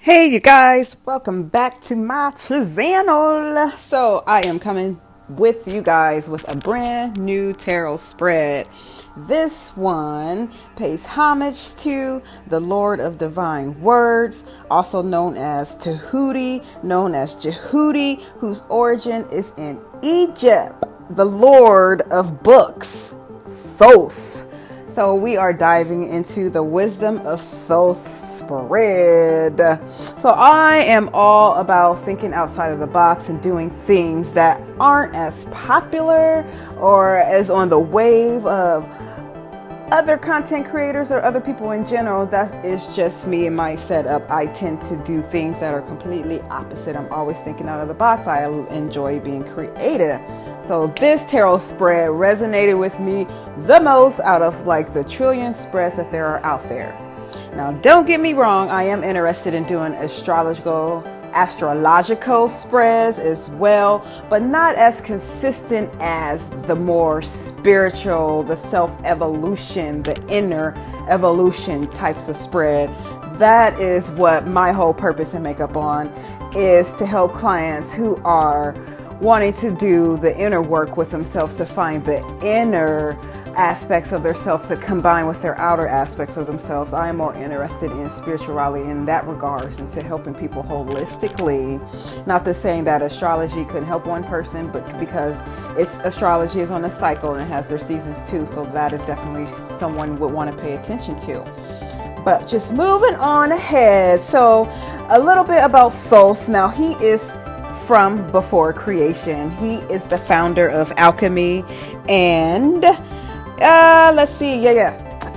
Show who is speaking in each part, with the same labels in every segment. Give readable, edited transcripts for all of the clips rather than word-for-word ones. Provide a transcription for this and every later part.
Speaker 1: Hey you guys, welcome back to my channel. So I am coming with you guys with a brand new tarot spread. This one pays homage to the Lord of Divine Words, also known as Tehuti, known as Djehuti, whose origin is in Egypt, the Lord of Books, Thoth. So we are diving into the Wisdom of Thoth spread. So I am all about thinking outside of the box and doing things that aren't as popular or as on the wave of other content creators or other people in general. That is just me and my setup. I tend to do things that are completely opposite. I'm always thinking out of the box. I enjoy being creative. So this tarot spread resonated with me the most out of like the trillion spreads that there are out there. Now, don't get me wrong. I am interested in doing astrological spreads as well, but not as consistent as the more spiritual, the self-evolution, the inner evolution types of spread. That is what my whole purpose and makeup on is, to help clients who are wanting to do the inner work with themselves, to find the inner aspects of themselves to combine with their outer aspects of themselves. I am more interested in spirituality in that regards and to helping people holistically. Not to saying that astrology couldn't help one person, but because astrology is on a cycle and it has their seasons too, so that is definitely someone would want to pay attention to. But just moving on ahead, so a little bit about Thoth. Now, he is from before creation. He is the founder of alchemy and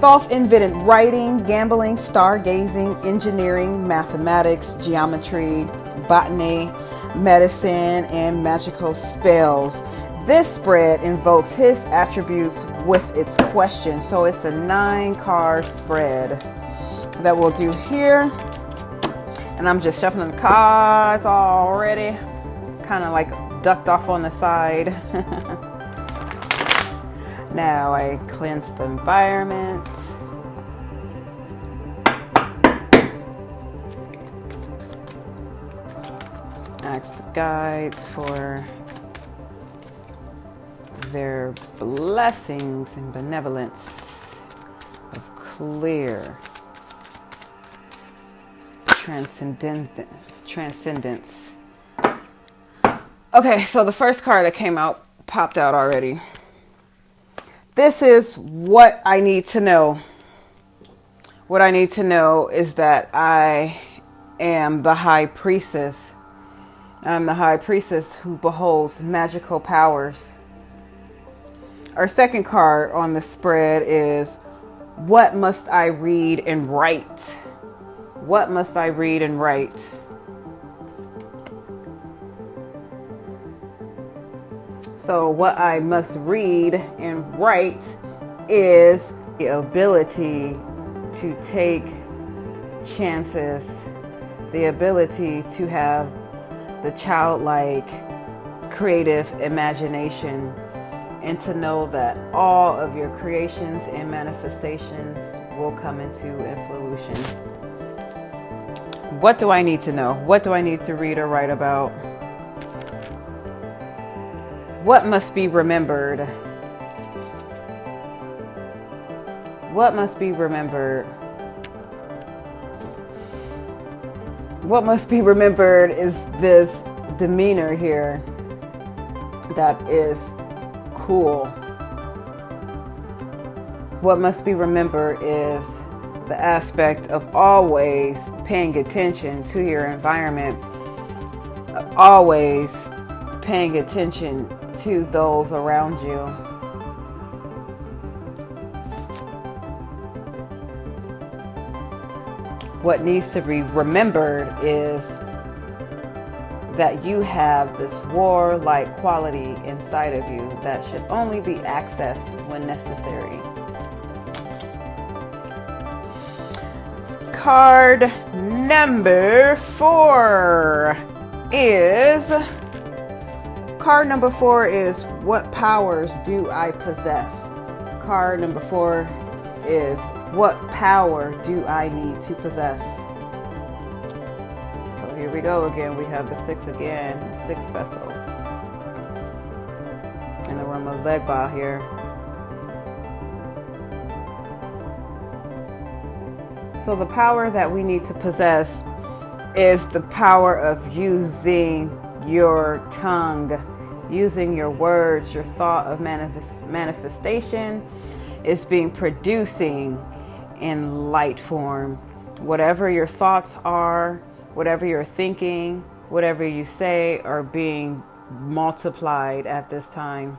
Speaker 1: Thoth invented writing, gambling, stargazing, engineering, mathematics, geometry, botany, medicine, and magical spells. This spread invokes his attributes with its questions. So it's a 9-card spread that we'll do here. And I'm just shuffling the cards already. Kind of like ducked off on the side. Now I cleanse the environment. Ask the guides for their blessings and benevolence of clear transcendence. Okay, so the first card that came out popped out already. This is what I need to know. What I need to know is that I am the high priestess. I'm the high priestess who beholds magical powers. Our second card on the spread is, what must I read and write? What must I read and write? So what I must read and write is the ability to take chances, the ability to have the childlike creative imagination, and to know that all of your creations and manifestations will come into fruition. What do I need to know? What do I need to read or write about? What must be remembered? What must be remembered? What must be remembered is this demeanor here that is cool. What must be remembered is the aspect of always paying attention to your environment, always paying attention to those around you. What needs to be remembered is that you have this warlike quality inside of you that should only be accessed when necessary. Card number 4 is what powers do I possess? Card number 4 is, what power do I need to possess? we go again. We have the 6 again, 6 vessel. In the room of Legba here. So the power that we need to possess is the power of using your tongue, using your words, your thought of manifestation is being producing in light form. Whatever your thoughts are, whatever you're thinking, whatever you say are being multiplied at this time.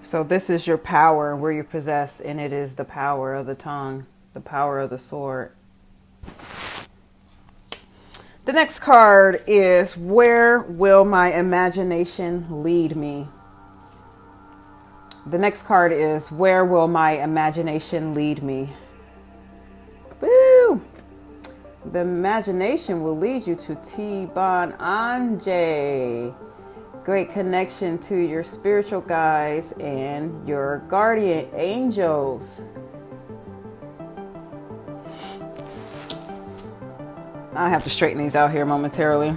Speaker 1: So this is your power where you possess, and it is the power of the tongue, the power of the sword. The next card is, where will my imagination lead me? The next card is, where will my imagination lead me? Woo! The imagination will lead you to T-Bon Ange. Great connection to your spiritual guides and your guardian angels. I have to straighten these out here momentarily.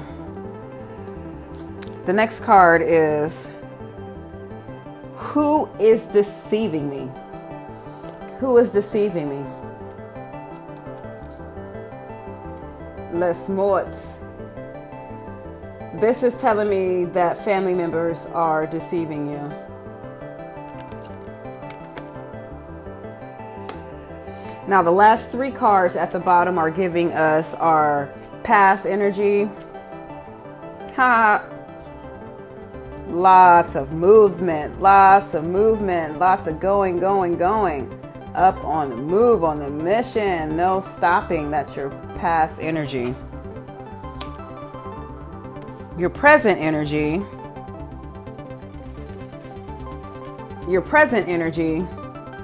Speaker 1: The next card is, who is deceiving me? Who is deceiving me? Les Morts. This is telling me that family members are deceiving you. Now, the last 3 cards at the bottom are giving us our past energy. Lots of movement, lots of going. Up on the move, on the mission. No stopping. That's your past energy. Your present energy.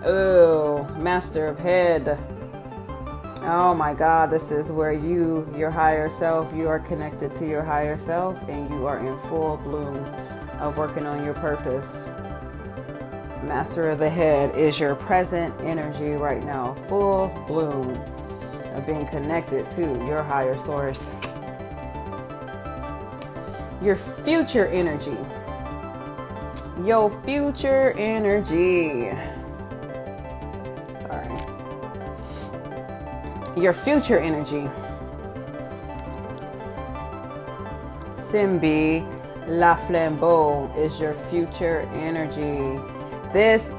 Speaker 1: Oh, Master of Head. Oh my God, this is where your higher self, you are connected to your higher self, and you are in full bloom of working on your purpose. Master of the Head is your present energy right now, full bloom of being connected to your higher source. Your future energy. Your future energy. Your future energy. Simbi La Flambeau is your future energy.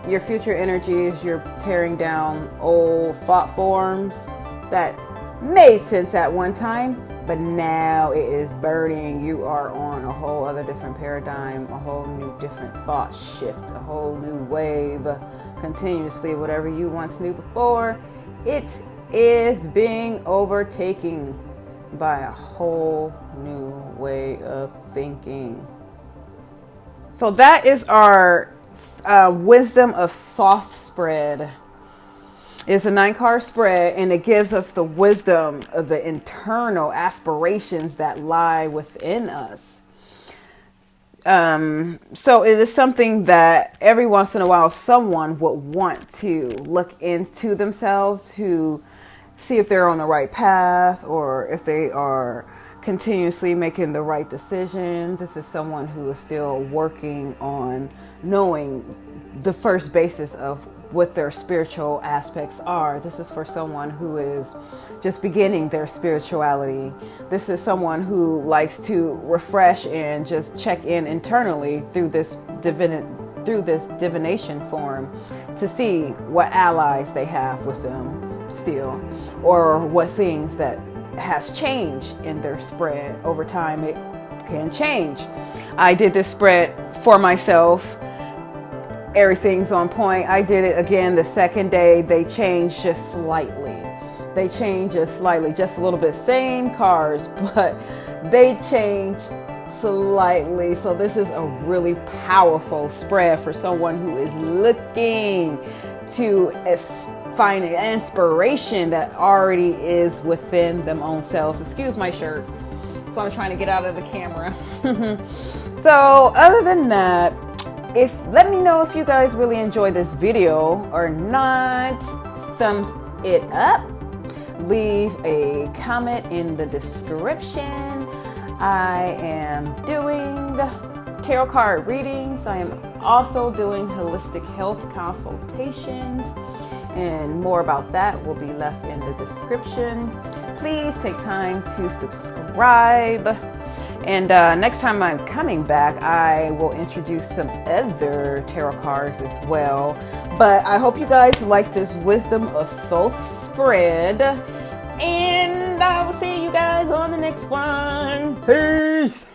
Speaker 1: Your future energy is you're tearing down old thought forms that made sense at one time, but now it is burning. You are on a whole other different paradigm, a whole new different thought shift, a whole new wave. Continuously, whatever you once knew before, it is being overtaken by a whole new way of thinking. So that is our Wisdom of Thoth spread. It's a 9-card spread, and it gives us the wisdom of the internal aspirations that lie within us. So it is something that every once in a while someone would want to look into themselves to see if they're on the right path or if they are continuously making the right decisions. This is someone who is still working on knowing the first basis of what their spiritual aspects are. This is for someone who is just beginning their spirituality. This is someone who likes to refresh and just check in internally through this divination form to see what allies they have with them still, or what things that has changed in their spread over time. It can change. I did this spread for myself. Everything's on point. I did it again the second day. They changed just slightly. Just a little bit. Same cards, but they changed slightly. So this is a really powerful spread for someone who is looking to find an inspiration that already is within them own selves. Excuse my shirt. So I'm trying to get out of the camera. So other than that, let me know if you guys really enjoy this video or not. Thumbs it up. leave a comment in the description. I am doing tarot card readings. I am also doing holistic health consultations, and more about that will be left in the description. Please take time to subscribe. And next time I'm coming back, I will introduce some other tarot cards as well. But I hope you guys like this Wisdom of Thoth spread. And I will see you guys on the next one. Peace.